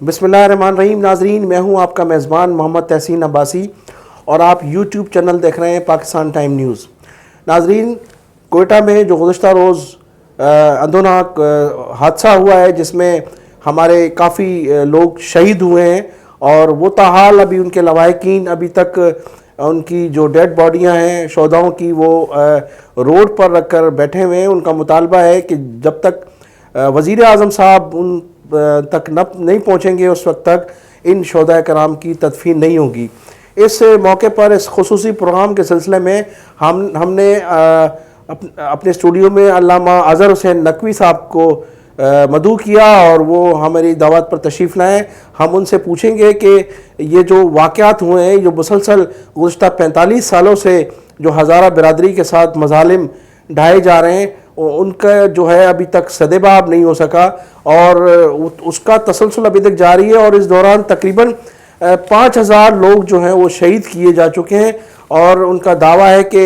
بسم اللہ الرحمن الرحیم. ناظرین، میں ہوں آپ کا میزبان محمد تحسین عباسی اور آپ یوٹیوب چینل دیکھ رہے ہیں پاکستان ٹائم نیوز. ناظرین، کوئٹہ میں جو گزشتہ روز اندھوناک حادثہ ہوا ہے جس میں ہمارے کافی لوگ شہید ہوئے ہیں، اور وہ تاحال ابھی ان کے لواحقین ابھی تک ان کی جو ڈیڈ باڈیاں ہیں شہداؤں کی وہ روڈ پر رکھ کر بیٹھے ہوئے ہیں. ان کا مطالبہ ہے کہ جب تک وزیر اعظم صاحب ان تک نہیں پہنچیں گے اس وقت تک ان شہداء کرام کی تدفین نہیں ہوگی. اس موقع پر اس خصوصی پروگرام کے سلسلے میں ہم نے اپنے اسٹوڈیو میں علامہ اظہر حسین نقوی صاحب کو مدعو کیا اور وہ ہماری دعوت پر تشریف لائیں. ہم ان سے پوچھیں گے کہ یہ جو واقعات ہوئے ہیں، جو مسلسل گزشتہ 45 سالوں سے جو ہزارہ برادری کے ساتھ مظالم ڈھائے جا رہے ہیں، ان کا جو ہے ابھی تک سدباب نہیں ہو سکا، اور اس کا تسلسل ابھی تک جاری ہے. اور اس دوران تقریباً 5000 لوگ جو ہیں وہ شہید کیے جا چکے ہیں، اور ان کا دعویٰ ہے کہ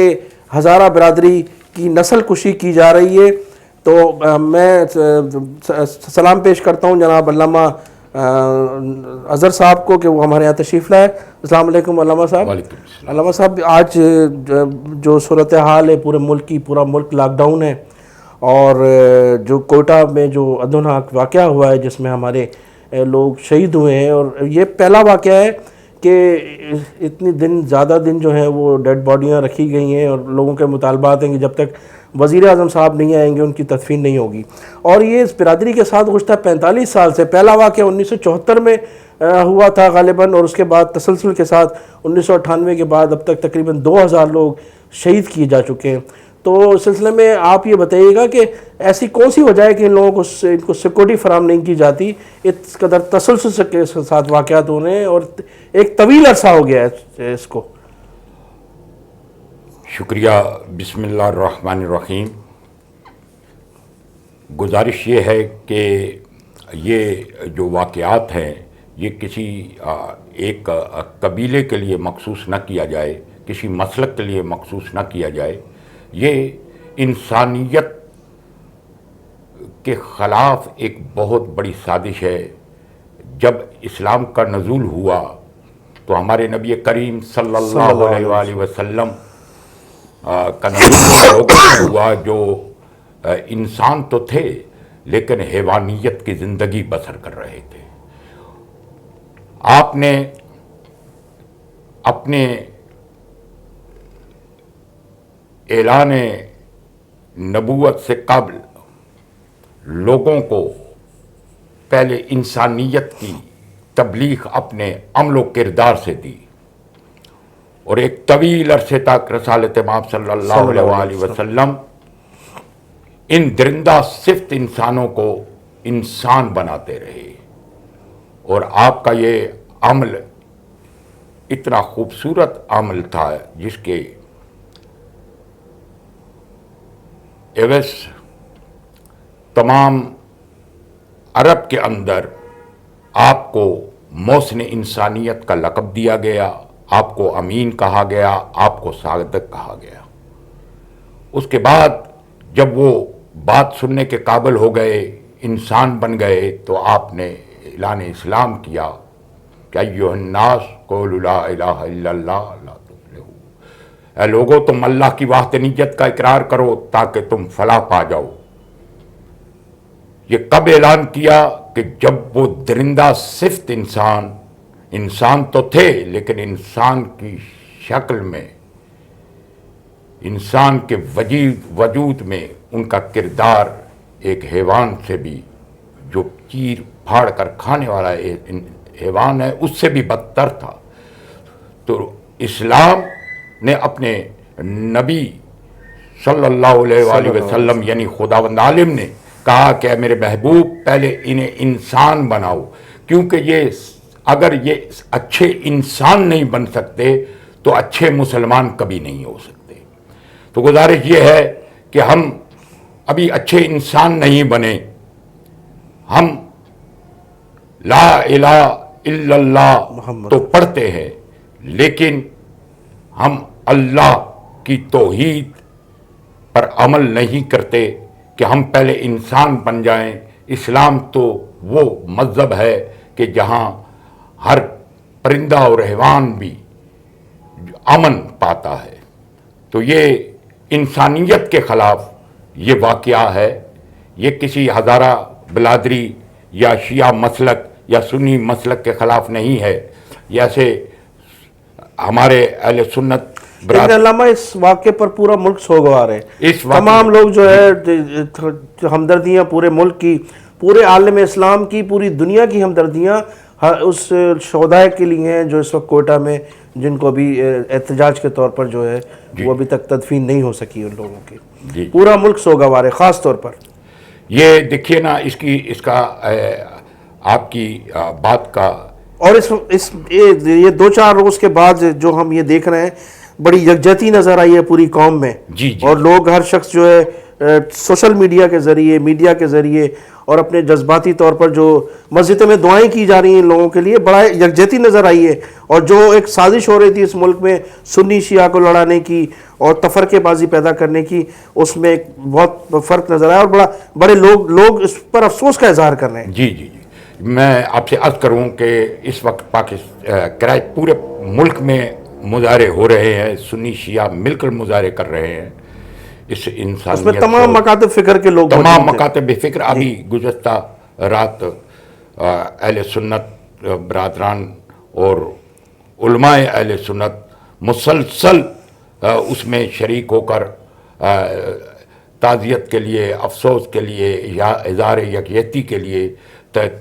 ہزارہ برادری کی نسل کشی کی جا رہی ہے. تو میں سلام پیش کرتا ہوں جناب علامہ اظہر صاحب کو کہ وہ ہمارے یہاں تشریف لائے. السلام علیکم علامہ صاحب. علامہ صاحب، آج جو صورتحال ہے پورے ملک کی، پورا ملک لاک ڈاؤن ہے، اور جو کوئٹہ میں جو اندھوناک واقعہ ہوا ہے جس میں ہمارے لوگ شہید ہوئے ہیں، اور یہ پہلا واقعہ ہے کہ اتنی زیادہ دن جو ہیں وہ ڈیڈ باڈیاں رکھی گئی ہیں، اور لوگوں کے مطالبات ہیں کہ جب تک وزیر اعظم صاحب نہیں آئیں گے ان کی تدفین نہیں ہوگی. اور یہ اس برادری کے ساتھ گزشتہ 45 سال سے، پہلا واقعہ 1974 میں ہوا تھا غالباً، اور اس کے بعد تسلسل کے ساتھ 1998 کے بعد اب تک تقریباً 2000 لوگ شہید کیے جا چکے ہیں. تو اس سلسلے میں آپ یہ بتائیے گا کہ ایسی کون سی وجہ ہے کہ ان لوگوں کو ان کو سیکورٹی فراہم نہیں کی جاتی؟ اس قدر تسلسل کے ساتھ واقعات ہو رہے ہیں اور ایک طویل عرصہ ہو گیا ہے اس کو. شکریہ. بسم اللہ الرحمن الرحیم. گزارش یہ ہے کہ یہ جو واقعات ہیں یہ کسی ایک قبیلے کے لیے مخصوص نہ کیا جائے، کسی مسلک کے لیے مخصوص نہ کیا جائے. یہ انسانیت کے خلاف ایک بہت بڑی سازش ہے. جب اسلام کا نزول ہوا تو ہمارے نبی کریم صلی اللہ علیہ وآلہ وسلم کا نزول لوگوں میں ہوا جو انسان تو تھے لیکن حیوانیت کی زندگی بسر کر رہے تھے. آپ نے اپنے اعلان نبوت سے قبل لوگوں کو پہلے انسانیت کی تبلیغ اپنے عمل و کردار سے دی، اور ایک طویل عرصے تک رسالت مآب صلی اللہ علیہ وآلہ وسلم ان درندہ صفت انسانوں کو انسان بناتے رہے. اور آپ کا یہ عمل اتنا خوبصورت عمل تھا جس کے عوض تمام عرب کے اندر آپ کو محسن انسانیت کا لقب دیا گیا، آپ کو امین کہا گیا، آپ کو صادق کہا گیا. اس کے بعد جب وہ بات سننے کے قابل ہو گئے، انسان بن گئے، تو آپ نے اعلان اسلام کیا کہ ایھا الناس قولوا لا الہ الا اللہ لا تفلحوا. اے لوگو، تم اللہ کی وحدانیت کا اقرار کرو تاکہ تم فلاح پا جاؤ. یہ کب اعلان کیا؟ کہ جب وہ درندہ صفت انسان تو تھے لیکن انسان کی شکل میں، انسان کے وجود میں ان کا کردار ایک حیوان سے بھی، جو چیر پھاڑ کر کھانے والا حیوان ہے، اس سے بھی بدتر تھا. تو اسلام نے اپنے نبی صلی اللہ علیہ وآلہ وسلم یعنی خداوند عالم نے کہا کہ اے میرے محبوب، پہلے انہیں انسان بناؤ، کیونکہ اگر یہ اچھے انسان نہیں بن سکتے تو اچھے مسلمان کبھی نہیں ہو سکتے. تو گزارش یہ ہے کہ ہم ابھی اچھے انسان نہیں بنے. ہم لا الہ الا اللہ تو پڑھتے ہیں، لیکن ہم اللہ کی توحید پر عمل نہیں کرتے کہ ہم پہلے انسان بن جائیں. اسلام تو وہ مذہب ہے کہ جہاں ہر پرندہ اور حیوان بھی امن پاتا ہے. تو یہ انسانیت کے خلاف یہ واقعہ ہے. یہ کسی ہزارہ بلادری یا شیعہ مسلک یا سنی مسلک کے خلاف نہیں ہے. جیسے ہمارے اہل سنت لیکن علامہ اس واقعے پر پورا ملک سوگوار ہے. تمام لوگ جو ہے ہمدردیاں پورے ملک کی، پورے عالم اسلام کی، پوری دنیا کی ہمدردیاں اس شہداء کے لیے ہیں جو اس وقت کوئٹہ میں، جن کو ابھی احتجاج کے طور پر جو ہے وہ ابھی تک تدفین نہیں ہو سکی ان لوگوں کی. پورا ملک سوگوار ہے. خاص طور پر یہ دیکھیے نا اس کا آپ کی بات کا، اور یہ 2-4 روز کے بعد جو ہم یہ دیکھ رہے ہیں، بڑی یکجہتی نظر آئی ہے پوری قوم میں. اور لوگ، ہر شخص جو ہے سوشل میڈیا کے ذریعے، میڈیا کے ذریعے اور اپنے جذباتی طور پر جو مسجدوں میں دعائیں کی جا رہی ہیں ان لوگوں کے لیے، بڑا یکجہتی نظر آئی ہے. اور جو ایک سازش ہو رہی تھی اس ملک میں سنی شیعہ کو لڑانے کی اور تفرقے بازی پیدا کرنے کی، اس میں ایک بہت فرق نظر آیا اور بڑے لوگ اس پر افسوس کا اظہار کر رہے ہیں. جی میں آپ سے عرض کروں کہ اس وقت پورے ملک میں مظاہرے ہو رہے ہیں، سنی شیعہ مل کر مظاہرے کر رہے ہیں. اس میں تمام مکاتب فکر کے لوگ، تمام مکاتب فکر. ابھی گزشتہ رات اہل سنت برادران اور علماء اہل سنت مسلسل اس میں شریک ہو کر تعزیت کے لیے، افسوس کے لیے یا اظہار یکجہتی کے لیے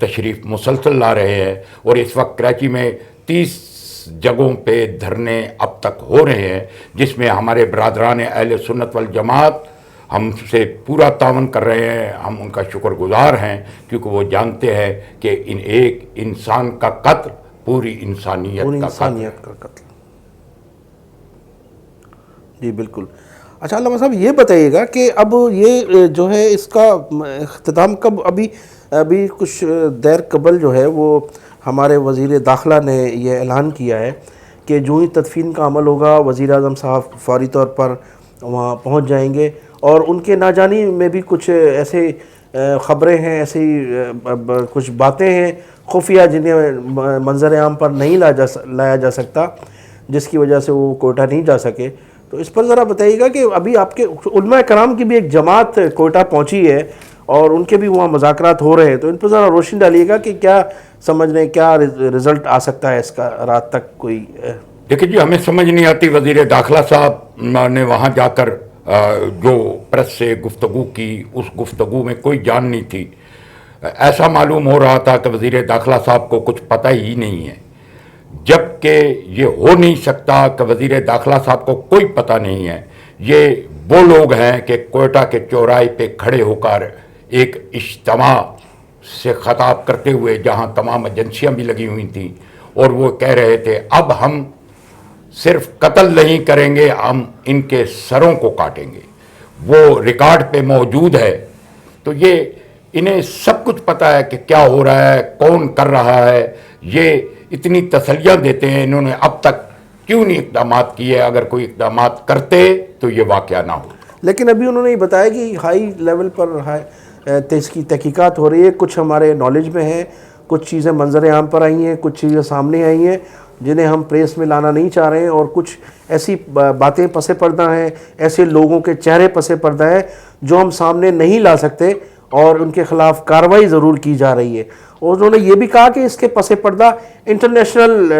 تشریف مسلسل لا رہے ہیں. اور اس وقت کراچی میں 30 جگہوں پہ دھرنے اب تک ہو رہے ہیں، جس میں ہمارے برادران اہل سنت والجماعت ہم سے پورا تعاون کر رہے ہیں. ہم ان کا شکر گزار ہیں کیونکہ وہ جانتے ہیں کہ ایک انسان کا قتل پوری انسانیت کا قتل. جی بالکل. اچھا علامہ صاحب یہ بتائیے گا کہ اب یہ جو ہے اس کا اختتام کب؟ ابھی کچھ دیر قبل جو ہے وہ ہمارے وزیر داخلہ نے یہ اعلان کیا ہے کہ جو ہی تدفین کا عمل ہوگا وزیر اعظم صاحب فوری طور پر وہاں پہنچ جائیں گے. اور ان کے ناجانی میں بھی کچھ ایسے خبریں ہیں، ایسی کچھ باتیں ہیں خفیہ جنہیں منظر عام پر نہیں لایا جا سکتا، جس کی وجہ سے وہ کوئٹہ نہیں جا سکے. تو اس پر ذرا بتائیے گا کہ ابھی آپ کے علماء کرام کی بھی ایک جماعت کوئٹہ پہنچی ہے اور ان کے بھی وہاں مذاکرات ہو رہے ہیں، تو ان پر ذرا روشنی ڈالیے گا کہ کیا سمجھ رہے ہیں، کیا رزلٹ آ سکتا ہے اس کا رات تک کوئی؟ دیکھیں جی، ہمیں سمجھ نہیں آتی. وزیر داخلہ صاحب نے وہاں جا کر جو پریس سے گفتگو کی، اس گفتگو میں کوئی جان نہیں تھی. ایسا معلوم ہو رہا تھا کہ وزیر داخلہ صاحب کو کچھ پتہ ہی نہیں ہے، جبکہ یہ ہو نہیں سکتا کہ وزیر داخلہ صاحب کو کوئی پتہ نہیں ہے. یہ وہ لوگ ہیں کہ کوئٹہ کے چوراہے پہ کھڑے ہو کر ایک اجتماع سے خطاب کرتے ہوئے، جہاں تمام ایجنسیاں بھی لگی ہوئی تھیں، اور وہ کہہ رہے تھے اب ہم صرف قتل نہیں کریں گے، ہم ان کے سروں کو کاٹیں گے. وہ ریکارڈ پہ موجود ہے. تو یہ انہیں سب کچھ پتہ ہے کہ کیا ہو رہا ہے، کون کر رہا ہے. یہ اتنی تسلیاں دیتے ہیں. انہوں نے اب تک کیوں نہیں اقدامات کیے؟ اگر کوئی اقدامات کرتے تو یہ واقعہ نہ ہو. لیکن ابھی انہوں نے یہ بتایا کہ ہائی لیول پر اس کی تحقیقات ہو رہی ہے. کچھ ہمارے نالج میں ہیں، کچھ چیزیں منظر عام پر آئی ہیں، کچھ چیزیں سامنے آئی ہیں جنہیں ہم پریس میں لانا نہیں چاہ رہے ہیں، اور کچھ ایسی باتیں پس پردہ ہیں، ایسے لوگوں کے چہرے پس پردہ ہیں جو ہم سامنے نہیں لا سکتے، اور ان کے خلاف کارروائی ضرور کی جا رہی ہے. اور انہوں نے یہ بھی کہا کہ اس کے پس پردہ انٹرنیشنل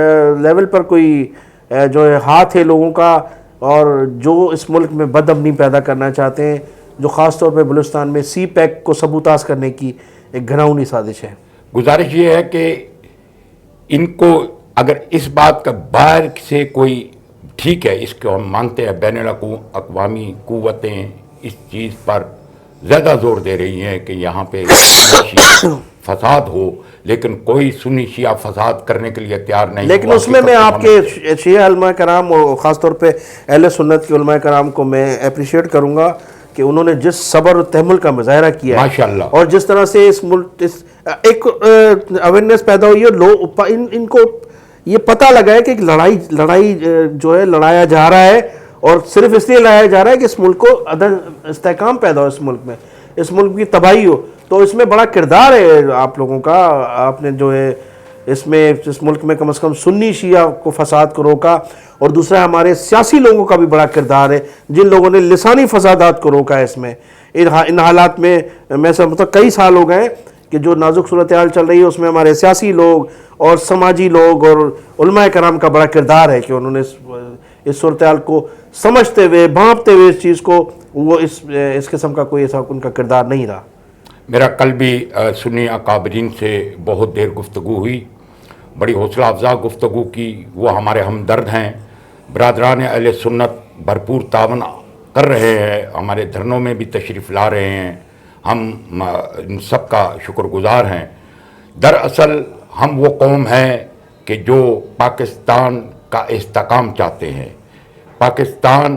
لیول پر کوئی جو ہے ہاتھ ہے لوگوں کا، اور جو اس ملک میں بد امنی پیدا کرنا چاہتے ہیں، جو خاص طور پہ بلوچستان میں سی پیک کو سبوتاز کرنے کی ایک گھناؤنی سازش ہے. گزارش یہ ہے کہ ان کو اگر اس بات کا باہر سے کوئی، ٹھیک ہے اس کو ہم مانتے ہیں، بین الاقوامی قوتیں اس چیز پر زیادہ زور دے رہی ہیں کہ یہاں پہ فساد ہو، لیکن کوئی سنی شیعہ فساد کرنے کے لیے تیار نہیں. لیکن اس میں آپ کے شیعہ علماء کرام اور خاص طور پہ اہل سنت کے علماء کرام کو میں اپریشیٹ کروں گا کہ انہوں نے جس صبر و تحمل کا مظاہرہ کیا ماشاءاللہ، اور جس طرح سے اس ملک ایک اویئرنیس پیدا ہوئی ہے، ان کو یہ پتہ لگا ہے کہ ایک لڑائی جو ہے لڑایا جا رہا ہے، اور صرف اس لیے لڑایا جا رہا ہے کہ اس ملک کو عدم استحکام پیدا ہو، اس ملک میں، اس ملک کی تباہی ہو. تو اس میں بڑا کردار ہے آپ لوگوں کا. آپ نے جو ہے اس میں اس ملک میں کم از کم سنی شیعہ کو فساد کو روکا، اور دوسرا ہمارے سیاسی لوگوں کا بھی بڑا کردار ہے جن لوگوں نے لسانی فسادات کو روکا ہے. اس میں ان حالات میں میں سمجھتا ہوں کئی سال ہو گئے کہ جو نازک صورتحال چل رہی ہے اس میں ہمارے سیاسی لوگ اور سماجی لوگ اور علماء کرام کا بڑا کردار ہے کہ انہوں نے اس صورتحال کو سمجھتے ہوئے بھانپتے ہوئے اس چیز کو وہ اس قسم کا کوئی ایسا ان کا کردار نہیں رہا. میرا کل بھی سنی اکابرین سے بہت دیر گفتگو ہوئی، بڑی حوصلہ افزا گفتگو کی. وہ ہمارے ہمدرد ہیں، برادران اہل سنت بھرپور تعاون کر رہے ہیں، ہمارے دھرنوں میں بھی تشریف لا رہے ہیں، ہم ان سب کا شکر گزار ہیں. دراصل ہم وہ قوم ہیں کہ جو پاکستان کا استحکام چاہتے ہیں، پاکستان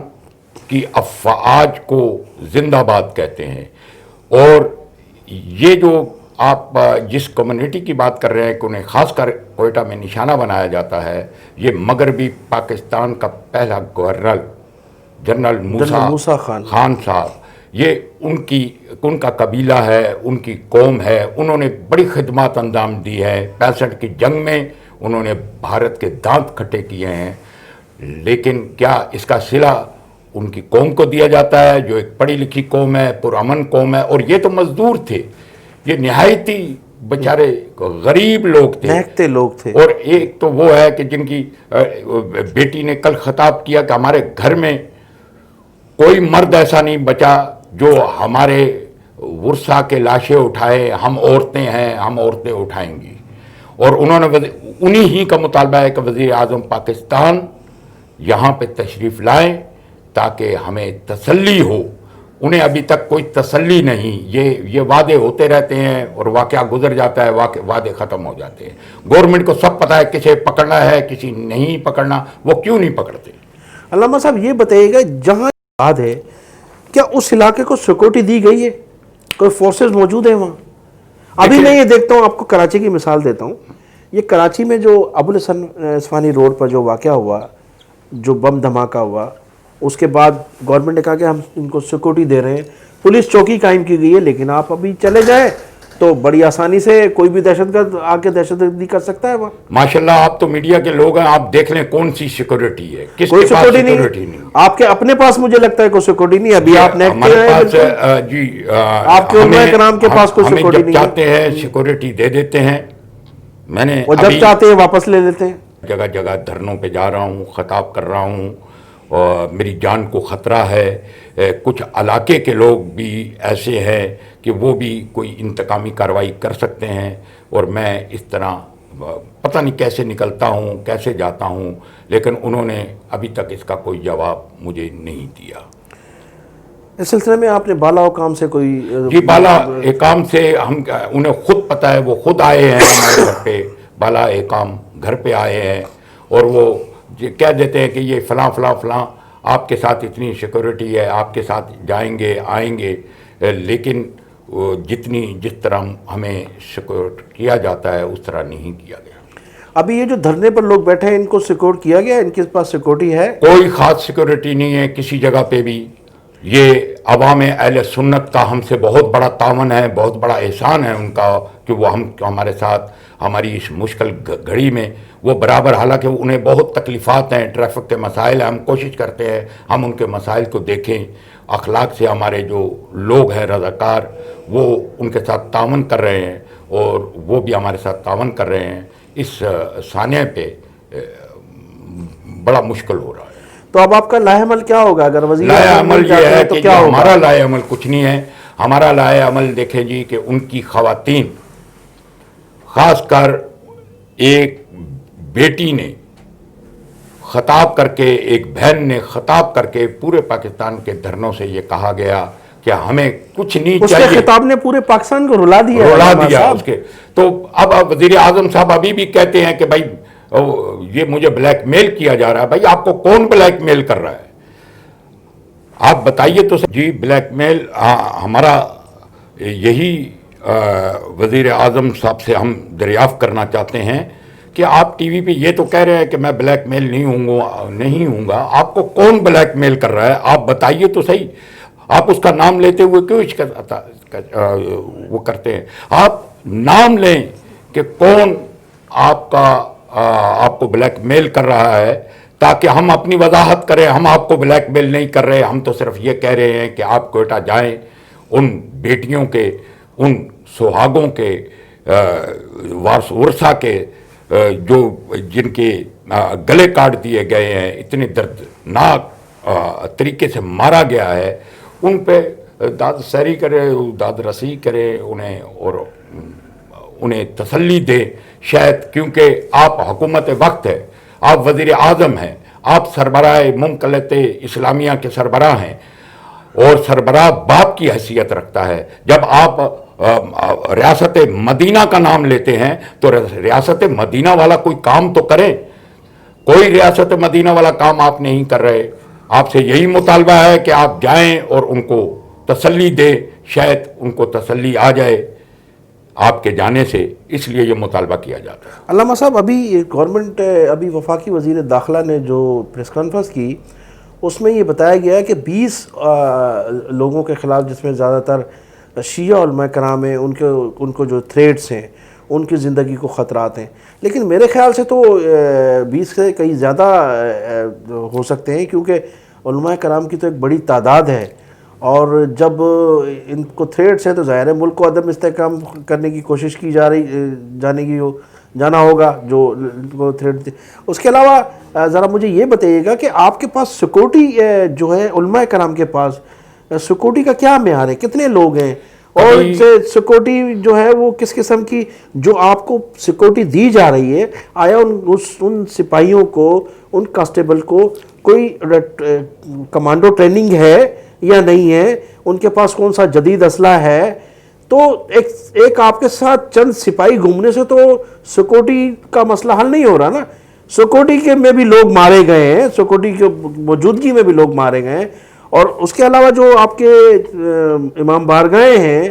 کی افواج کو زندہ باد کہتے ہیں. اور یہ جو آپ جس کمیونٹی کی بات کر رہے ہیں کہ انہیں خاص کر کوئٹہ میں نشانہ بنایا جاتا ہے، یہ مغربی پاکستان کا پہلا گورنر جنرل موسیٰ خان صاحب، یہ ان کا قبیلہ ہے، ان کی قوم ہے. انہوں نے بڑی خدمات انجام دی ہے. 65 کی جنگ میں انہوں نے بھارت کے دانت کھٹے کیے ہیں، لیکن کیا اس کا صلہ ان کی قوم کو دیا جاتا ہے جو ایک پڑھی لکھی قوم ہے، پرامن قوم ہے. اور یہ تو مزدور تھے، یہ نہایتی بیچارے غریب لوگ تھے، مہکتے لوگ تھے. اور ایک تو وہ ہے کہ جن کی بیٹی نے کل خطاب کیا کہ ہمارے گھر میں کوئی مرد ایسا نہیں بچا جو ہمارے ورثہ کے لاشیں اٹھائے، ہم عورتیں ہیں، ہم عورتیں اٹھائیں گی. اور انہوں نے انہی ہی کا مطالبہ ہے کہ وزیر اعظم پاکستان یہاں پہ تشریف لائیں تاکہ ہمیں تسلی ہو. انہیں ابھی تک کوئی تسلی نہیں. یہ وعدے ہوتے رہتے ہیں اور واقعہ گزر جاتا ہے، وعدے ختم ہو جاتے ہیں. گورنمنٹ کو سب پتہ ہے کسے پکڑنا ہے، کسی نہیں پکڑنا. وہ کیوں نہیں پکڑتے؟ علامہ صاحب یہ بتائیے گا، جہاں بات ہے کیا اس علاقے کو سیکورٹی دی گئی ہے؟ کوئی فورسز موجود ہیں وہاں؟ ابھی میں یہ دیکھتا ہوں، آپ کو کراچی کی مثال دیتا ہوں. یہ کراچی میں جو ابو الحسن عثمانی روڈ پر جو واقعہ ہوا، جو بم دھماکہ ہوا، اس کے بعد گورنمنٹ نے کہا کہ ہم ان کو سیکورٹی دے رہے ہیں، پولیس چوکی قائم کی گئی ہے. لیکن آپ ابھی چلے جائیں تو بڑی آسانی سے کوئی بھی دہشت گرد آ کے دہشت گردی کر سکتا ہے وہاں. ماشاءاللہ آپ تو میڈیا کے لوگ ہیں، آپ دیکھ لیں کون سی سیکورٹی ہے، کس کوئی کے پاس سیکورٹی سیکورٹی نہیں. آپ کے اپنے پاس مجھے لگتا ہے کوئی سیکورٹی نہیں. ابھی آپ ہمارے پاس جی آپ کے علماء کرام کے پاس کوئی سیکورٹی نہیں ہے. جب چاہتے ہیں سیکورٹی دے دیتے ہیں. میں نے وہ جب چاہتے ہیں واپس لے لیتے ہیں. جگہ جگہ دھرنوں پہ جا رہا ہوں، خطاب کر رہا ہوں، اور میری جان کو خطرہ ہے. کچھ علاقے کے لوگ بھی ایسے ہیں کہ وہ بھی کوئی انتقامی کارروائی کر سکتے ہیں، اور میں اس طرح پتہ نہیں کیسے نکلتا ہوں، کیسے جاتا ہوں. لیکن انہوں نے ابھی تک اس کا کوئی جواب مجھے نہیں دیا. اس سلسلے میں آپ نے بالا حکام سے کوئی؟ جی بالا حکام سے انہیں خود پتہ ہے، وہ خود آئے ہیں ہمارے گھر پہ. بالا حکام گھر پہ آئے ہیں اور وہ کہہ دیتے ہیں کہ یہ فلاں فلاں فلاں آپ کے ساتھ اتنی سیکورٹی ہے، آپ کے ساتھ جائیں گے آئیں گے. لیکن جس طرح ہمیں سیکورٹ کیا جاتا ہے اس طرح نہیں کیا گیا. ابھی یہ جو دھرنے پر لوگ بیٹھے ہیں ان کو سیکورٹ کیا گیا؟ ان کے پاس سیکورٹی ہے؟ کوئی خاص سیکورٹی نہیں ہے کسی جگہ پہ بھی. یہ عوام اہل سنت کا ہم سے بہت بڑا تعاون ہے، بہت بڑا احسان ہے ان کا کہ وہ ہمارے ساتھ ہماری اس مشکل گھڑی میں وہ برابر، حالانکہ انہیں بہت تکلیفات ہیں، ٹریفک کے مسائل ہیں. ہم کوشش کرتے ہیں ہم ان کے مسائل کو دیکھیں. اخلاق سے ہمارے جو لوگ ہیں رضاکار، وہ ان کے ساتھ تعاون کر رہے ہیں اور وہ بھی ہمارے ساتھ تعاون کر رہے ہیں. اس سانحے پہ بڑا مشکل ہو رہا ہے. تو اب آپ کا لائحہ عمل کیا ہوگا اگر وزیر لائحہ عمل یہ ہے تو کہ کیا ہوگا؟ ہمارا لائحہ عمل کچھ نہیں ہے. ہمارا لائحہ عمل دیکھیں جی کہ ان کی خواتین، خاص کر ایک بیٹی نے خطاب کر کے، ایک بہن نے خطاب کر کے پورے پاکستان کے دھرنوں سے یہ کہا گیا کہ ہمیں کچھ نہیں اس چاہیے. کے خطاب نے پورے پاکستان کو رلا دیا. اس کے تو اب وزیر اعظم صاحب ابھی بھی کہتے ہیں کہ بھائی یہ مجھے بلیک میل کیا جا رہا ہے. بھائی آپ کو کون بلیک میل کر رہا ہے؟ آپ بتائیے تو. جی بلیک میل ہمارا یہی وزیر اعظم صاحب سے ہم دریافت کرنا چاہتے ہیں کہ آپ ٹی وی پہ یہ تو کہہ رہے ہیں کہ میں بلیک میل نہیں ہوں گا. آپ کو کون بلیک میل کر رہا ہے؟ آپ بتائیے تو صحیح. آپ اس کا نام لیتے ہوئے کیوں وہ کرتے ہیں؟ آپ نام لیں کہ کون آپ کو بلیک میل کر رہا ہے تاکہ ہم اپنی وضاحت کریں. ہم آپ کو بلیک میل نہیں کر رہے, ہم تو صرف یہ کہہ رہے ہیں کہ آپ کوئٹہ جائیں, ان بیٹیوں کے, ان سہاگوں کے, ورثہ کے جو جن کے گلے کاٹ دیے گئے ہیں, اتنے دردناک طریقے سے مارا گیا ہے, ان پہ داد سری کرے, داد رسی کرے انہیں, اور انہیں تسلی دے شاید, کیونکہ آپ حکومت وقت ہے, آپ وزیر اعظم ہیں, آپ سربراہ مملکت اسلامیہ کے سربراہ ہیں, اور سربراہ باپ کی حیثیت رکھتا ہے. جب آپ ریاست مدینہ کا نام لیتے ہیں تو ریاست مدینہ والا کوئی کام تو کریں. کوئی ریاست مدینہ والا کام آپ نہیں کر رہے. آپ سے یہی مطالبہ ہے کہ آپ جائیں اور ان کو تسلی دیں, شاید ان کو تسلی آ جائے آپ کے جانے سے, اس لیے یہ مطالبہ کیا جاتا ہے. علامہ صاحب, ابھی گورنمنٹ, ابھی وفاقی وزیر داخلہ نے جو پریس کانفرنس کی, اس میں یہ بتایا گیا کہ 20 لوگوں کے خلاف, جس میں زیادہ تر شیعہ علماء کرام ہیں, ان کو جو تھریٹس ہیں, ان کی زندگی کو خطرات ہیں. لیکن میرے خیال سے تو 20 سے کئی زیادہ ہو سکتے ہیں, کیونکہ علماء کرام کی تو ایک بڑی تعداد ہے, اور جب ان کو تھریٹس ہیں تو ظاہر ہے ملک کو عدم استحکام کرنے کی کوشش کی جانا ہوگا جو کو تھریٹ. اس کے علاوہ ذرا مجھے یہ بتائیے گا کہ آپ کے پاس سیکورٹی جو ہے, علماء کرام کے پاس سیکورٹی کا کیا معیار ہے, کتنے لوگ ہیں, اور سیکورٹی جو ہے وہ کس قسم کی, جو آپ کو سیکورٹی دی جا رہی ہے, آیا ان سپاہیوں کو, ان کانسٹیبل کو کوئی کمانڈو ٹریننگ ہے یا نہیں ہے, ان کے پاس کون سا جدید اسلحہ ہے؟ تو ایک آپ کے ساتھ چند سپاہی گھومنے سے تو سیکورٹی کا مسئلہ حل نہیں ہو رہا نا. سیکورٹی کے میں بھی لوگ مارے گئے ہیں, سیکورٹی کے موجودگی میں بھی لوگ مارے گئے ہیں, اور اس کے علاوہ جو آپ کے امام بارگاہیں ہیں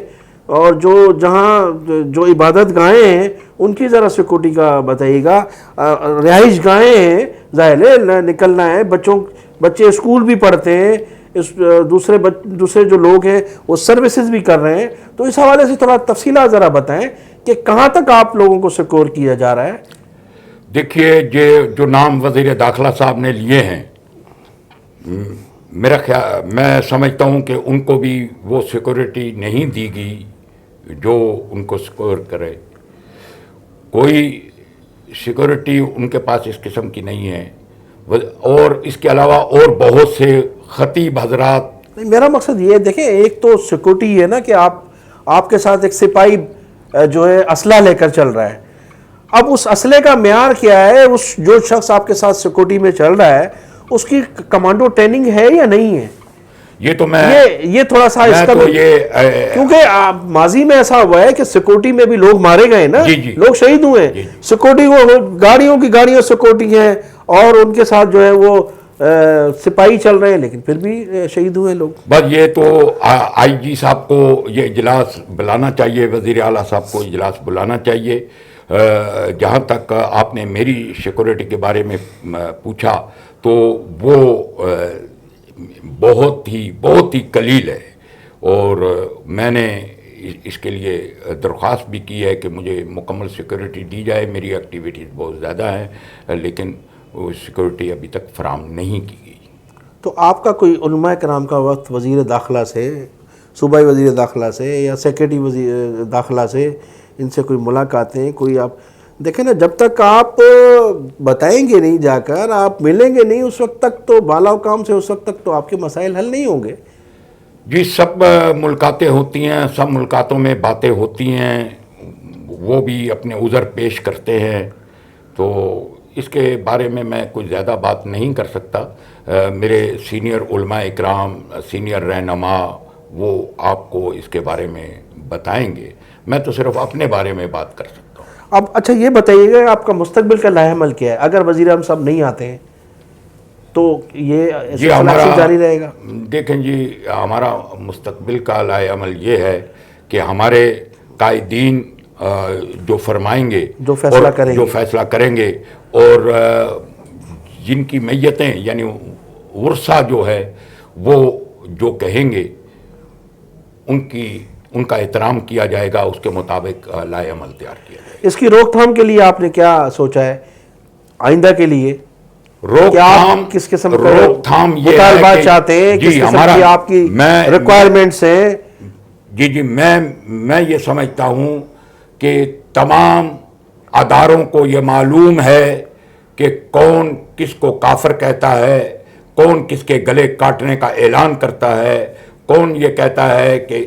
اور جو عبادت گاہیں ہیں, ان کی ذرا سیکورٹی کا بتائیے گا. رہائش گاہیں ہیں, ظاہر ہے نکلنا ہے, بچے اسکول بھی پڑھتے ہیں, دوسرے جو لوگ ہیں وہ سروسز بھی کر رہے ہیں. تو اس حوالے سے تھوڑا تفصیلات ذرا بتائیں کہ کہاں تک آپ لوگوں کو سیکور کیا جا رہا ہے. دیکھیے, جو نام وزیر داخلہ صاحب نے لیے ہیں, میرا خیال, میں سمجھتا ہوں کہ ان کو بھی وہ سیکورٹی نہیں دی گئی جو ان کو سیکور کرے. کوئی سیکورٹی ان کے پاس اس قسم کی نہیں ہے. اور اس کے علاوہ اور بہت سے خطیب حضرات. میرا مقصد یہ ہے, دیکھیں, ایک تو سیکورٹی ہے نا کہ آپ کے ساتھ ایک سپاہی جو ہے اسلحہ لے کر چل رہا ہے. اب اس اسلحے کا معیار کیا ہے؟ جو شخص آپ کے ساتھ سیکورٹی میں چل رہا ہے, اس کی کمانڈو ٹریننگ ہے یا نہیں ہے؟ یہ تو یہ تھوڑا سا اس کا, کیونکہ ماضی میں ایسا ہوا ہے کہ سیکورٹی میں بھی لوگ مارے گئے نا, لوگ شہید ہوئے ہیں. سیکورٹی وہ گاڑیوں کی گاڑیوں سیکورٹی ہیں, اور ان کے ساتھ جو ہے وہ سپاہی چل رہے ہیں, لیکن پھر بھی شہید ہوئے لوگ. بس یہ تو آئی جی صاحب کو یہ اجلاس بلانا چاہیے, وزیر اعلیٰ صاحب کو اجلاس بلانا چاہیے. جہاں تک آپ نے میری سیکورٹی کے بارے میں پوچھا تو وہ بہت ہی قلیل ہے, اور میں نے اس کے لیے درخواست بھی کی ہے کہ مجھے مکمل سیکورٹی دی جائے. میری ایکٹیویٹیز بہت زیادہ ہیں, لیکن وہ سیکورٹی ابھی تک فراہم نہیں کی گئی. تو آپ کا کوئی علماء کرام کا وقت وزیر داخلہ سے, صوبائی وزیر داخلہ سے یا سیکرٹری وزیر داخلہ سے, ان سے کوئی ملاقاتیں, کوئی آپ دیکھیں نا, جب تک آپ بتائیں گے نہیں, جا کر آپ ملیں گے نہیں, اس وقت تک تو بالا کام سے, اس وقت تک تو آپ کے مسائل حل نہیں ہوں گے. جی, سب ملاقاتیں ہوتی ہیں, سب ملاقاتوں میں باتیں ہوتی ہیں, وہ بھی اپنے عذر پیش کرتے ہیں. تو اس کے بارے میں کوئی زیادہ بات نہیں کر سکتا. میرے سینئر علماء اکرام, سینئر رہنما, وہ آپ کو اس کے بارے میں بتائیں گے. میں تو صرف اپنے بارے میں بات کر سکتا ہوں. اب اچھا یہ بتائیے گا, آپ کا مستقبل کا لاہ عمل کیا ہے اگر وزیر اعظم صاحب نہیں آتے ہیں تو یہ جاری رہے گا؟ دیکھیں جی, ہمارا مستقبل کا لاہ عمل یہ ہے کہ ہمارے قائدین جو فرمائیں گے, جو فیصلہ کریں گے, اور جن کی میتیں یعنی ورثہ جو ہے وہ جو کہیں گے, ان کا احترام کیا جائے گا، اس کے مطابق لائحہ عمل تیار کیا جائے گا۔ اس کی روک تھام کے لیے آپ نے کیا سوچا ہے آئندہ کے لیے؟ روک کہ آپ تھام کس قسم کا روک تھام یہ ہے مطالبات کہ چاہتے ہیں، جی کس قسم ہمارا کی آپ کی ریکوائرمنٹس ہیں؟ جی میں یہ سمجھتا ہوں کہ تمام اداروں کو یہ معلوم ہے کہ کون کس کو کافر کہتا ہے، کون کس کے گلے کاٹنے کا اعلان کرتا ہے، کون یہ کہتا ہے کہ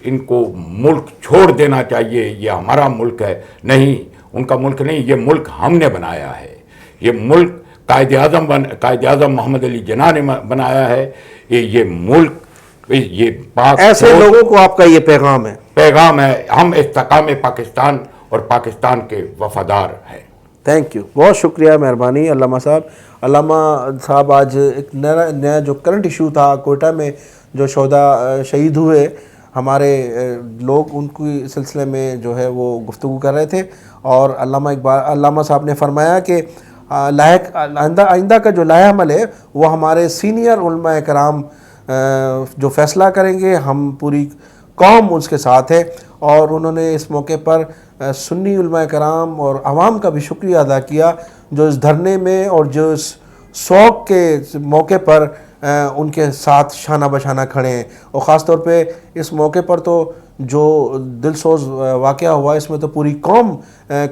ان کو ملک چھوڑ دینا چاہیے، یہ ہمارا ملک ہے۔ نہیں، ان کا ملک نہیں، یہ ملک ہم نے بنایا ہے۔ یہ ملک قائد اعظم محمد علی جناح نے بنایا ہے۔ یہ ملک، یہ پاک ایسے لوگوں کو آپ کا یہ پیغام ہے؟ ہم استحکام پاکستان اور پاکستان کے وفادار ہیں۔ تھینک یو، بہت شکریہ، مہربانی علامہ صاحب۔ علامہ صاحب آج ایک نیا جو کرنٹ ایشو تھا کوئٹہ میں، جو شہید ہوئے ہمارے لوگ، ان کی سلسلے میں جو ہے وہ گفتگو کر رہے تھے، اور علامہ صاحب نے فرمایا کہ آئندہ کا جو لائحہ عمل ہے وہ ہمارے سینئر علماء کرام جو فیصلہ کریں گے، ہم پوری قوم اس کے ساتھ ہے۔ اور انہوں نے اس موقع پر سنی علماء کرام اور عوام کا بھی شکریہ ادا کیا جو اس دھرنے میں اور جو اس سوگ کے موقع پر ان کے ساتھ شانہ بشانہ کھڑے ہیں۔ اور خاص طور پہ اس موقع پر تو جو دل سوز واقعہ ہوا، اس میں تو پوری قوم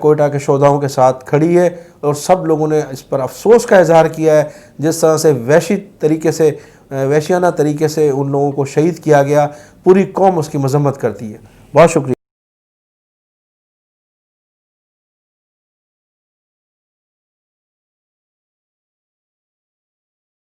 کوئٹہ کے شہداؤں کے ساتھ کھڑی ہے، اور سب لوگوں نے اس پر افسوس کا اظہار کیا ہے جس طرح سے وحشیانہ طریقے سے ان لوگوں کو شہید کیا گیا۔ پوری قوم اس کی مذمت کرتی ہے۔ بہت شکریہ۔